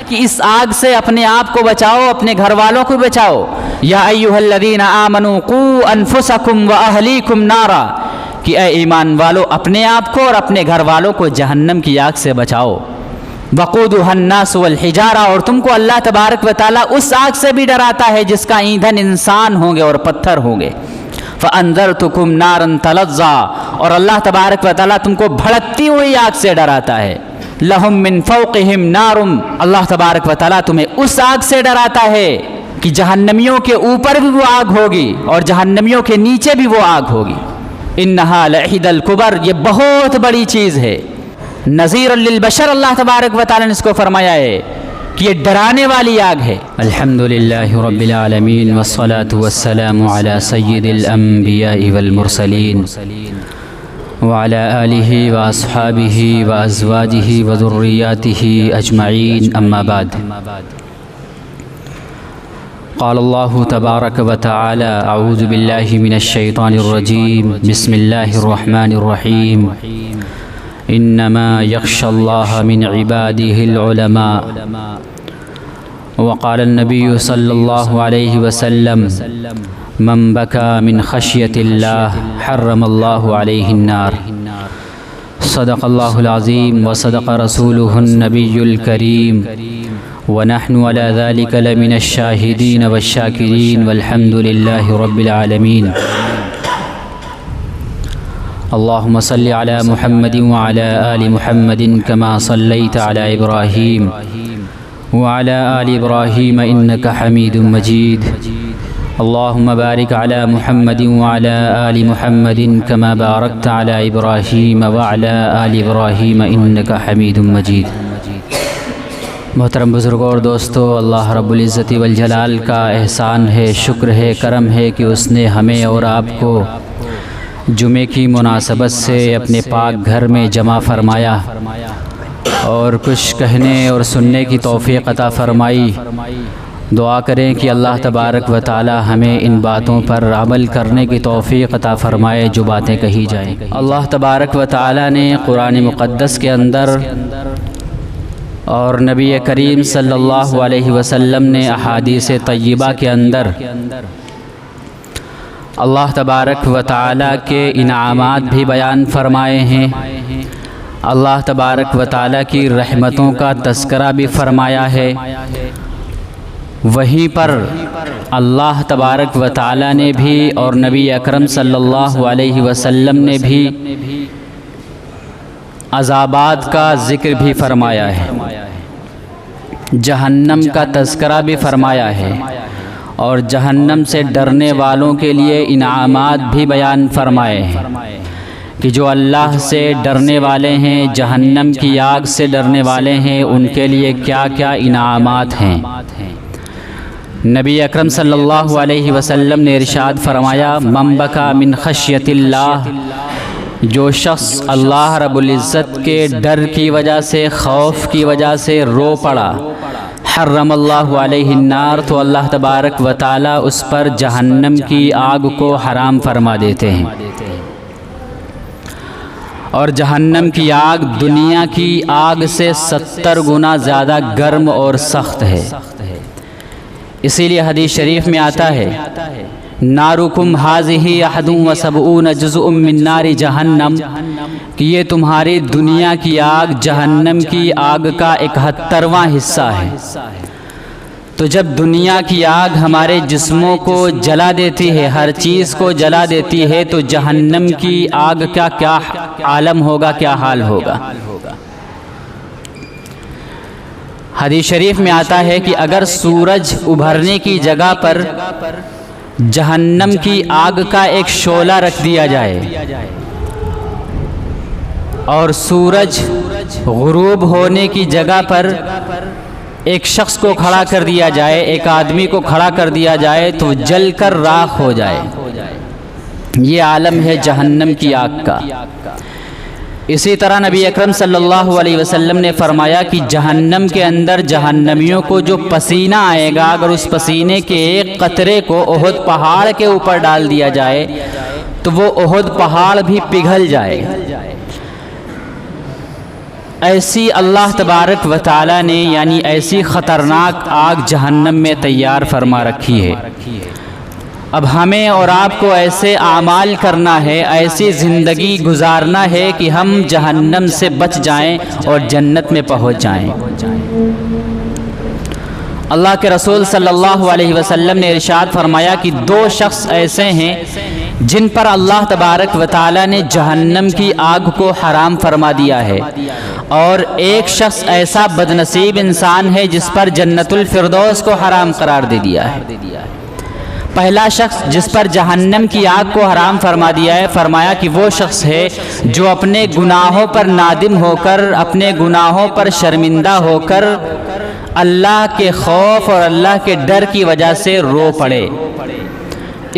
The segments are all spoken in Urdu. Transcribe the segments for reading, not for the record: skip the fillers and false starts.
کہ اس آگ سے اپنے آپ کو بچاؤ، اپنے گھر والوں کو بچاؤ۔ یا ایھا الذین آمنوا قوا انفسکم واہلیکم نارا، کہ اے ایمان والو اپنے آپ کو اور اپنے گھر والوں کو جہنم کی آگ سے بچاؤ۔ وقودها الناس والحجارہ، اور تم کو اللہ تبارک و تعالیٰ اس آگ سے بھی ڈراتا ہے جس کا ایندھن انسان ہوں گے اور پتھر ہوں گے۔ فانذرتکم نارا تلظی، اور اللہ تبارک و تعالیٰ تم کو بھڑکتی ہوئی آگ سے ڈراتا ہے۔ لہم من فوقہم نار، اللہ تبارک و تعالیٰ تمہیں اس آگ سے ڈراتا ہے کہ جہنمیوں کے اوپر بھی وہ آگ ہوگی اور جہنمیوں کے نیچے بھی وہ آگ ہوگی۔ انہا لعہد الکبر، یہ بہت بڑی چیز ہے۔ نذیر للبشر، اللہ تبارک و تعالیٰ نے اس کو فرمایا ہے کہ یہ ڈرانے والی آگ ہے۔ الحمدللہ رب العالمین والصلاة والسلام علی سید الانبیاء والمرسلین وعلی آلہ واصحابہ وازواجہ وذریاتہ اجمعین، اما بعد۔ قال اللہ تبارک و تعالی اعوذ باللہ من الشیطان الرجیم، بسم اللہ الرحمن الرحیم، انما یخشی اللہ من عباده العلماء۔ وقال النبی صلی اللہ علیہ وسلم من بکا من خشیت اللہ حرم اللہ علیہ النار۔ صدق اللہ العظیم وصدق رسولہ النبی الکریم، ونحن على ذلك لمن الشاہدین والشاکرین والحمد للہ رب العالمین۔ اللہم صل علی محمد وعلی آل محمد کما صلیت علی ابراہیم وعلی آل ابراہیم انک حمید مجید۔ اللہم بارک علی محمد وعلی آل محمد کما بارکت علی ابراہیم وعلی آل ابراہیم انک حمید مجید۔ محترم بزرگوں اور دوستو، اللہ رب العزت والجلال کا احسان ہے، شکر ہے، کرم ہے کہ اس نے ہمیں اور آپ کو جمعے کی مناسبت سے اپنے پاک گھر میں جمع فرمایا اور کچھ کہنے اور سننے کی توفیق عطا فرمائی۔ دعا کریں کہ اللہ تبارک و تعالی ہمیں ان باتوں پر عمل کرنے کی توفیق عطا فرمائے جو باتیں کہی جائیں۔ اللہ تبارک و تعالی نے قرآن مقدس کے اندر اور نبی کریم صلی اللہ علیہ وسلم نے احادیث طیبہ کے اندر اللہ تبارک و تعالیٰ کے انعامات بھی بیان فرمائے ہیں، اللہ تبارک و تعالیٰ کی رحمتوں کا تذکرہ بھی فرمایا ہے۔ وہیں پر اللہ تبارک و تعالیٰ نے بھی اور نبی اکرم صلی اللہ علیہ وسلم نے بھی عذابات کا ذکر بھی فرمایا ہے، جہنم کا تذکرہ بھی فرمایا ہے، اور جہنم سے ڈرنے والوں کے لیے انعامات بھی بیان فرمائے ہیں کہ جو اللہ سے ڈرنے والے ہیں، جہنم کی آگ سے ڈرنے والے ہیں، ان کے لیے کیا کیا انعامات ہیں۔ نبی اکرم صلی اللہ علیہ وسلم نے ارشاد فرمایا من بکا من خشیت اللہ، جو شخص اللہ رب العزت کے ڈر کی وجہ سے، خوف کی وجہ سے رو پڑا، حرم اللہ علیہ النار، تو اللہ تبارک و تعالی اس پر جہنم کی آگ کو حرام فرما دیتے ہیں۔ اور جہنم کی آگ دنیا کی آگ سے 70 گنا زیادہ گرم اور سخت ہے۔ اسی لیے حدیث شریف میں آتا ہے نارکم ھذہ 71 جزء من نار جہنم، کہ یہ تمہاری دنیا کی آگ جہنم کی آگ کا 71واں حصہ ہے۔ تو جب دنیا کی آگ ہمارے جسموں کو جلا دیتی ہے، ہر چیز کو جلا دیتی ہے، تو جہنم کی آگ کا کیا عالم ہوگا، کیا حال ہوگا۔ حدیث شریف میں آتا ہے کہ اگر سورج ابھرنے کی جگہ پر جہنم کی آگ کا ایک شعلہ رکھ دیا جائے اور سورج غروب ہونے کی جگہ پر ایک شخص کو کھڑا کر دیا جائے، ایک آدمی کو کھڑا کر دیا جائے، تو جل کر راکھ ہو جائے۔ یہ عالم ہے جہنم کی آگ کا۔ اسی طرح نبی اکرم صلی اللہ علیہ وسلم نے فرمایا کہ جہنم کے اندر جہنمیوں کو جو پسینہ آئے گا، اگر اس پسینے کے ایک قطرے کو احد پہاڑ کے اوپر ڈال دیا جائے تو وہ احد پہاڑ بھی پگھل جائے۔ ایسی اللہ تبارک و تعالی نے یعنی ایسی خطرناک آگ جہنم میں تیار فرما رکھی ہے۔ اب ہمیں اور آپ کو ایسے اعمال کرنا ہے، ایسی زندگی گزارنا ہے کہ ہم جہنم سے بچ جائیں اور جنت میں پہنچ جائیں۔ اللہ کے رسول صلی اللہ علیہ وسلم نے ارشاد فرمایا کہ دو شخص ایسے ہیں جن پر اللہ تبارک و تعالی نے جہنم کی آگ کو حرام فرما دیا ہے، اور ایک شخص ایسا بدنصیب انسان ہے جس پر جنت الفردوس کو حرام قرار دے دیا ہے۔ پہلا شخص جس پر جہنم کی آگ کو حرام فرما دیا ہے، فرمایا کہ وہ شخص ہے جو اپنے گناہوں پر نادم ہو کر، اپنے گناہوں پر شرمندہ ہو کر اللہ کے خوف اور اللہ کے ڈر کی وجہ سے رو پڑے،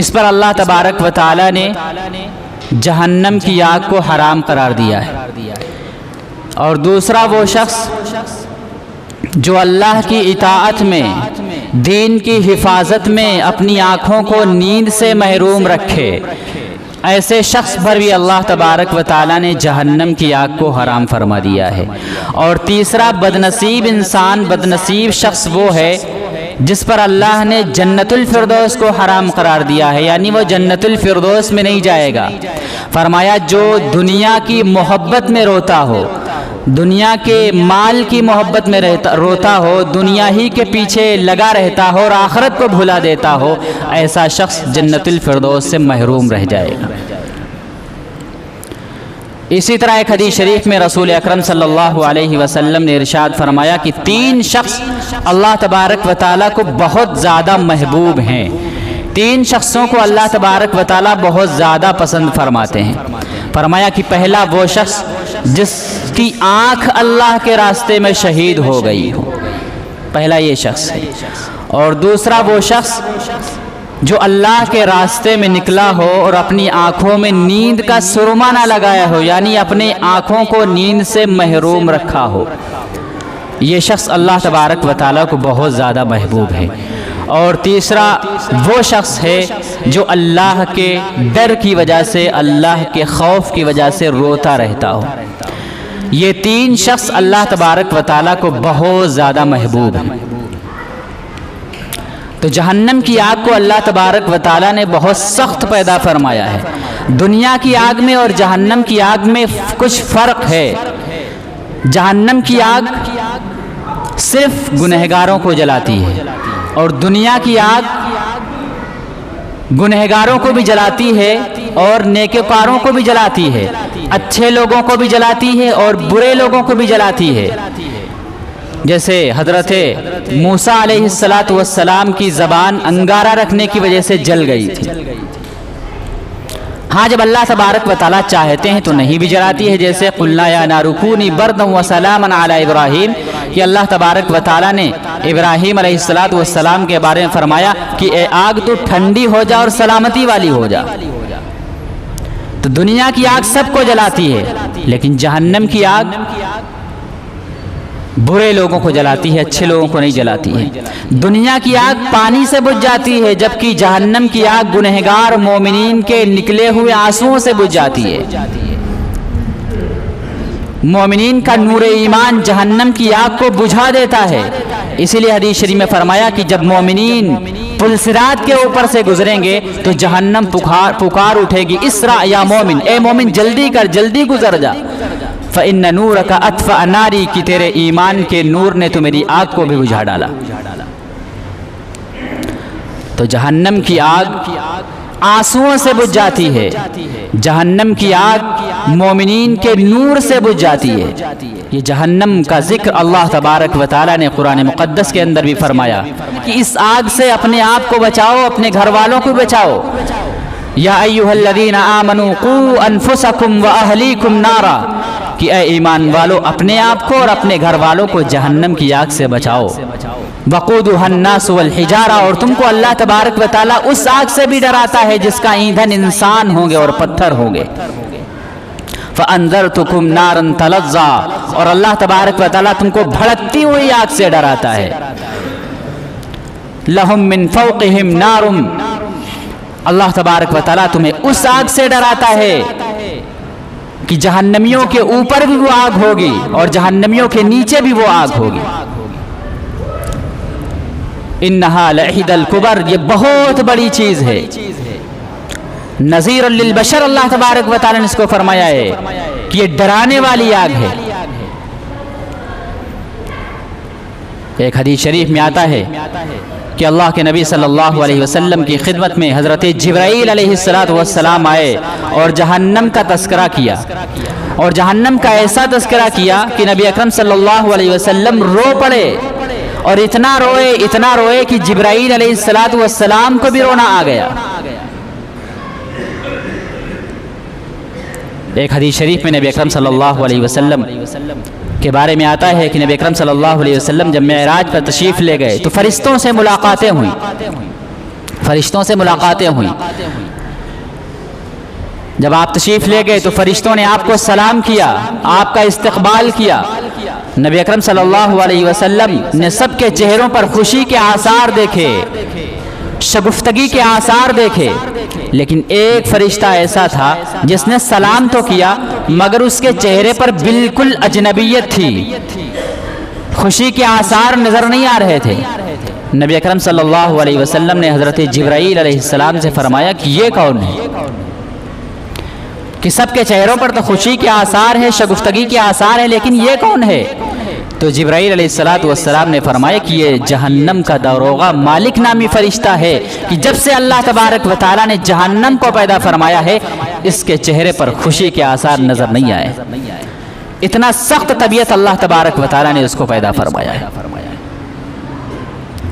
اس پر اللہ تبارک و تعالی نے جہنم کی آگ کو حرام قرار دیا ہے۔ اور دوسرا وہ شخص جو اللہ کی اطاعت میں، دین کی حفاظت میں اپنی آنکھوں کو نیند سے محروم رکھے، ایسے شخص پر بھی اللہ تبارک و تعالی نے جہنم کی آگ کو حرام فرما دیا ہے۔ اور تیسرا بدنصیب انسان، بدنصیب شخص وہ ہے جس پر اللہ نے جنت الفردوس کو حرام قرار دیا ہے، یعنی وہ جنت الفردوس میں نہیں جائے گا۔ فرمایا جو دنیا کی محبت میں روتا ہو، دنیا کے مال کی محبت میں روتا ہو، دنیا ہی کے پیچھے لگا رہتا ہو اور آخرت کو بھلا دیتا ہو، ایسا شخص جنت الفردوس سے محروم رہ جائے گا۔ اسی طرح ایک حدیث شریف میں رسول اکرم صلی اللہ علیہ وسلم نے ارشاد فرمایا کہ تین شخص اللہ تبارک و تعالیٰ کو بہت زیادہ محبوب ہیں، تین شخصوں کو اللہ تبارک و تعالیٰ بہت زیادہ پسند فرماتے ہیں۔ فرمایا کہ پہلا وہ شخص جس کی آنکھ اللہ کے راستے میں شہید ہو گئی ہو، پہلا یہ شخص ہے۔ اور دوسرا وہ شخص جو اللہ کے راستے میں نکلا ہو اور اپنی آنکھوں میں نیند کا سرما نہ لگایا ہو، یعنی اپنے آنکھوں کو نیند سے محروم رکھا ہو، یہ شخص اللہ تبارک و تعالیٰ کو بہت زیادہ محبوب ہے۔ اور تیسرا وہ شخص ہے جو اللہ کے ڈر کی وجہ سے، اللہ کے خوف کی وجہ سے روتا رہتا ہو۔ یہ تین شخص اللہ تبارک و تعالیٰ کو بہت زیادہ محبوب ہیں۔ تو جہنم کی آگ کو اللہ تبارک و تعالیٰ نے بہت سخت پیدا فرمایا ہے۔ دنیا کی آگ میں اور جہنم کی آگ میں کچھ فرق ہے۔ جہنم کی آگ صرف گنہگاروں کو جلاتی ہے، اور دنیا کی آگ گنہگاروں کو بھی جلاتی ہے اور نیکوکاروں کو بھی جلاتی ہے، اچھے لوگوں کو بھی جلاتی ہے اور برے لوگوں کو بھی جلاتی ہے۔ جیسے حضرت موسیٰ علیہ السلام کی زبان انگارہ رکھنے کی وجہ سے جل گئی تھی۔ ہاں جب اللہ تبارک و تعالیٰ چاہتے ہیں تو نہیں بھی جلاتی ہے، جیسے قلنا یا نار کونی بردا وسلاما علی ابراہیم، کہ اللہ تبارک و تعالیٰ نے ابراہیم علیہ السلام کے بارے میں فرمایا کہ اے آگ تو ٹھنڈی ہو جا اور سلامتی والی ہو جا۔ تو دنیا کی آگ سب کو جلاتی ہے، لیکن جہنم کی آگ برے لوگوں کو جلاتی ہے، اچھے لوگوں کو نہیں جلاتی ہے۔ دنیا کی آگ پانی سے بجھ جاتی ہے، جبکہ جہنم کی آگ گنہگار مومنین کے نکلے ہوئے آنسوؤں سے بجھ جاتی ہے۔ مومنین کا نور ایمان جہنم کی آگ کو بجھا دیتا ہے۔ اسی لیے حدیث شریف میں فرمایا کہ جب مومنین پل صراط کے اوپر سے گزریں گے تو جہنم پکار اٹھے گی، اسرع یا مومن، اے مومن جلدی کر، جلدی گزر جا، فَإِنَّ نُورَكَ أَطْفَأَ نَارِي، کہ تیرے ایمان کے نور نے تو میری آگ کو بھی بجھا ڈالا۔ تو جہنم کی آگ آنسوؤں سے بجھ جاتی ہے، جہنم کی آگ مومنین کے نور سے بجھ جاتی ہے۔ یہ جہنم کا ذکر اللہ تبارک و تعالیٰ نے قرآن مقدس کے اندر بھی فرمایا کہ اس آگ سے اپنے آپ کو بچاؤ، اپنے گھر والوں کو بچاؤ۔ یا ایھا الذین آمنوا قوا انفسکم واہلیکم نارا، کہ اے ایمان والو اپنے آپ کو اور اپنے گھر والوں کو جہنم کی آگ سے بچاؤ۔ وقودھا الناس والحجارہ، اور تم کو اللہ تبارک و تعالیٰ اس آگ سے بھی ڈراتا ہے جس کا ایندھن انسان ہوں گے اور پتھر ہوں گے۔ فَأَنذَرْتُكُمْ نَارًا تَلَظَّىٰ، اور اللہ تبارک و تعالیٰ تم کو بھڑکتی ہوئی آگ سے ڈراتا ہے۔ لَهُم مِّن فَوْقِهِمْ نَارٌ، اللہ تبارک و تعالیٰ تمہیں اس آگ سے ڈراتا ہے کہ جہنمیوں کے اوپر بھی وہ آگ ہوگی اور جہنمیوں کے نیچے بھی وہ آگ ہوگی۔ انہا لعہد الکبر، یہ بہت بڑی چیز ہے، نذیر للبشر، اللہ تبارک و تعالی نے اس کو فرمایا ہے کہ یہ ڈرانے والی آگ ہے۔ ایک حدیث شریف میں آتا ہے کہ اللہ کے نبی صلی اللہ علیہ وسلم کی خدمت میں حضرت جبرائیل علیہ السلام آئے اور جہنم کا تذکرہ کیا، اور جہنم کا ایسا تذکرہ کیا کہ نبی اکرم صلی اللہ علیہ وسلم رو پڑے، اور اتنا روئے کہ جبرائیل علیہ السلام کو بھی رونا آ گیا۔ ایک حدیث شریف میں نبی اکرم صلی اللہ علیہ وسلم کے بارے میں آتا ہے کہ نبی اکرم صلی اللہ علیہ وسلم جب معراج پر تشریف لے گئے تو فرشتوں سے ملاقاتیں ہوئیں۔ جب آپ تشریف لے گئے تو فرشتوں نے آپ کو سلام کیا، آپ کا استقبال کیا۔ نبی اکرم صلی اللہ علیہ وسلم نے سب کے چہروں پر خوشی کے آثار دیکھے، شگفتگی کے آثار دیکھے، لیکن ایک فرشتہ ایسا تھا جس نے سلام تو کیا مگر اس کے چہرے پر بالکل اجنبیت تھی، خوشی کے آثار نظر نہیں آ رہے تھے۔ نبی اکرم صلی اللہ علیہ وسلم نے حضرت جبرائیل علیہ السلام سے فرمایا کہ یہ کون ہے، کہ سب کے چہروں پر تو خوشی کے آثار ہیں، شگفتگی کے آثار ہیں، لیکن یہ کون ہے؟ تو جبرائیل علیہ السلام نے فرمایا کہ یہ جہنم کا داروغہ مالک نامی فرشتہ ہے، کہ جب سے اللہ تبارک و تعالیٰ نے جہنم کو پیدا فرمایا ہے اس کے چہرے پر خوشی کے آثار نظر نہیں آئے، اتنا سخت طبیعت اللہ تبارک و تعالیٰ نے اس کو پیدا فرمایا ہے۔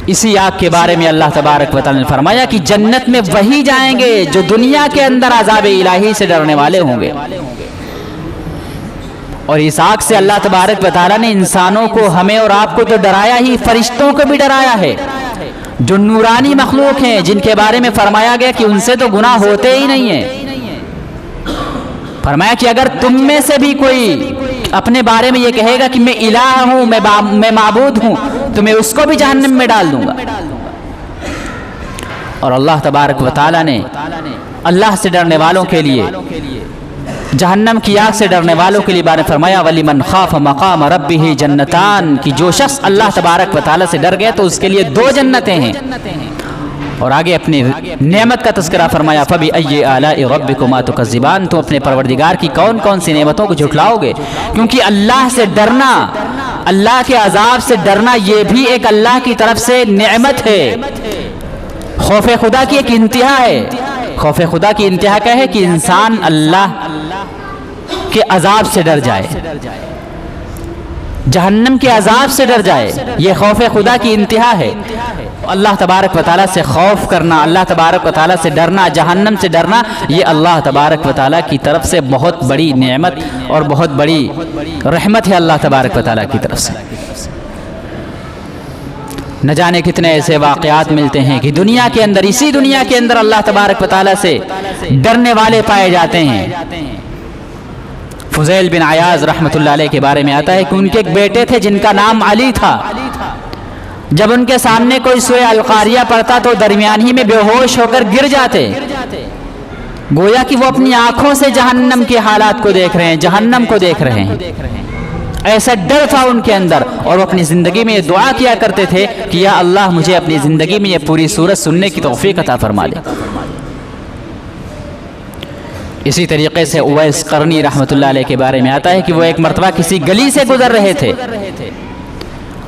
اسی آگ کے بارے میں اللہ تبارک و تعالیٰ نے فرمایا کہ جنت میں وہی جائیں گے جو دنیا کے اندر عذاب الہی سے ڈرنے والے ہوں گے، اور اس آگ سے اللہ تبارک و تعالیٰ نے انسانوں کو، ہمیں اور آپ کو تو ڈرایا ہی، فرشتوں کو بھی ڈرایا ہے جو نورانی مخلوق ہیں، جن کے بارے میں فرمایا گیا کہ ان سے تو گناہ ہوتے ہی نہیں ہیں۔ فرمایا کہ اگر تم میں سے بھی کوئی اپنے بارے میں یہ کہے گا کہ میں الہ ہوں، میں معبود ہوں، تو میں اس کو بھی جہنم میں ڈال دوں گا۔ اور اللہ تبارک و تعالیٰ نے اللہ سے ڈرنے والوں کے لیے، جہنم کی آگ سے ڈرنے والوں کے لیے بارے فرمایا وَلِمَنْ خَافَ مَقَامَ رَبِّهِ جَنَّتَانِ، کہ جو شخص اللہ تبارک و تعالیٰ سے ڈر گیا تو اس کے لیے 2 جنتیں ہیں۔ اور آگے اپنی نعمت کا تذکرہ فرمایا فَبِأَيِّ آلَاءِ رَبِّكُمَا تُكَذِّبَانِ، تو اپنے پروردگار کی کون کون سی نعمتوں کو جھٹلاؤ گے؟ کیونکہ اللہ سے ڈرنا، اللہ کے عذاب سے ڈرنا، یہ بھی ایک اللہ کی طرف سے نعمت ہے۔ خوف خدا کی ایک انتہا ہے۔ خوف خدا کی انتہا کیا ہے؟ کہ انسان اللہ کے عذاب سے ڈر جائے، جہنم کے عذاب سے ڈر جائے، یہ خوف خدا کی انتہا ہے۔ اللہ تبارک و تعالیٰ سے خوف کرنا، اللہ تبارک و تعالیٰ سے ڈرنا، جہنم سے ڈرنا، یہ اللہ تبارک و تعالیٰ کی طرف سے بہت بڑی نعمت اور بہت بڑی رحمت ہے اللہ تبارک و تعالیٰ کی طرف سے۔ نہ جانے کتنے ایسے واقعات ملتے ہیں کہ دنیا کے اندر، اسی دنیا کے اندر اللہ تبارک و تعالیٰ سے ڈرنے والے پائے جاتے ہیں۔ فضیل بن عیاض رحمۃ اللہ علیہ کے بارے میں آتا ہے کہ ان کے ایک بیٹے تھے جن کا نام علی تھا، جب ان کے سامنے کوئی سورہ القاریہ پڑھتا تو درمیان ہی میں بے ہوش ہو کر گر جاتے، گویا کہ وہ اپنی آنکھوں سے جہنم کے حالات کو دیکھ رہے ہیں، جہنم کو دیکھ رہے ہیں۔ ایسا ڈر تھا ان کے اندر، اور وہ اپنی زندگی میں یہ دعا کیا کرتے تھے کہ یا اللہ مجھے اپنی زندگی میں یہ پوری سورت سننے کی توفیق عطا فرما دے۔ اسی طریقے سے اویس قرنی رحمۃ اللہ علیہ کے بارے میں آتا ہے کہ وہ ایک مرتبہ کسی گلی سے گزر رہے تھے،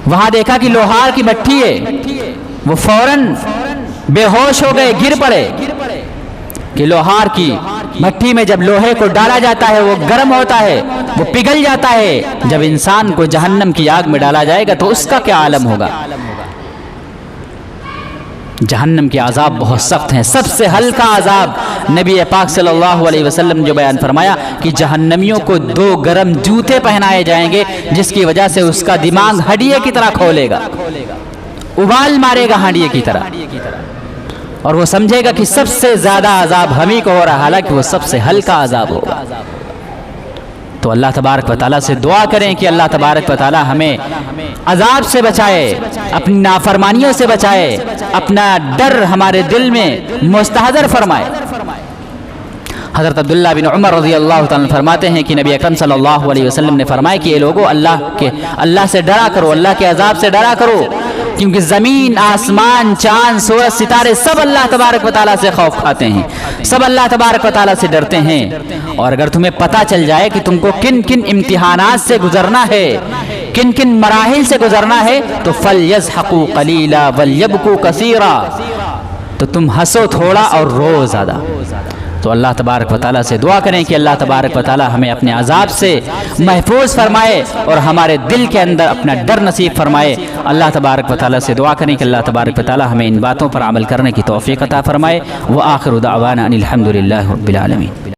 وہاں دیکھا کہ لوہار کی بھٹی ہے، وہ فوراً بے ہوش ہو گئے، گر پڑے کہ لوہار کی بھٹی میں جب لوہے کو ڈالا جاتا ہے وہ گرم ہوتا ہے، وہ پگھل جاتا ہے، جب انسان کو جہنم کی آگ میں ڈالا جائے گا تو اس کا کیا عالم ہوگا۔ جہنم کے عذاب بہت سخت ہیں، سب سے ہلکا عذاب نبی پاک صلی اللہ علیہ وسلم جو بیان فرمایا کہ جہنمیوں کو 2 گرم جوتے پہنائے جائیں گے جس کی وجہ سے اس کا دماغ ہڈیے کی طرح کھولے گا، ابال مارے گا ہڈیے کی طرح، اور وہ سمجھے گا کہ سب سے زیادہ عذاب ہمیں کو ہو رہا، حالانکہ وہ سب سے ہلکا عذاب ہوگا۔ تو اللہ تبارک و تعالیٰ سے دعا کریں کہ اللہ تبارک و تعالیٰ ہمیں عذاب سے بچائے، اپنی نافرمانیوں سے بچائے، اپنا ڈر ہمارے دل میں مستحضر فرمائے، حضرت عبداللہ بن عمر رضی اللہ تعالیٰ فرماتے ہیں کہ نبی اکرم صلی اللہ علیہ وسلم نے فرمایا کہ یہ لوگوں اللہ سے ڈرا کرو، اللہ کے عذاب سے ڈرا کرو، کیونکہ زمین، آسمان، چاند، سورج، ستارے سب اللہ تبارک و تعالیٰ سے خوف کھاتے ہیں، سب اللہ تبارک و تعالیٰ سے ڈرتے ہیں۔ اور اگر تمہیں پتہ چل جائے کہ تم کو کن کن امتحانات سے گزرنا ہے، کن کن مراحل سے گزرنا ہے، تو فَلْيَضْحَكُوا قَلِيلًا وَلْيَبْكُوا كَثِيرًا، تو تم ہنسو تھوڑا اور رو زیادہ۔ تو اللہ تبارک و تعالیٰ سے دعا کریں کہ اللہ تبارک و تعالیٰ ہمیں اپنے عذاب سے محفوظ فرمائے اور ہمارے دل کے اندر اپنا ڈر نصیب فرمائے۔ اللہ تبارک و تعالیٰ سے دعا کریں کہ اللہ تبارک و تعالیٰ ہمیں ان باتوں پر عمل کرنے کی توفیق عطا فرمائے۔ وآخر دعوانا ان الحمد للہ رب العالمین۔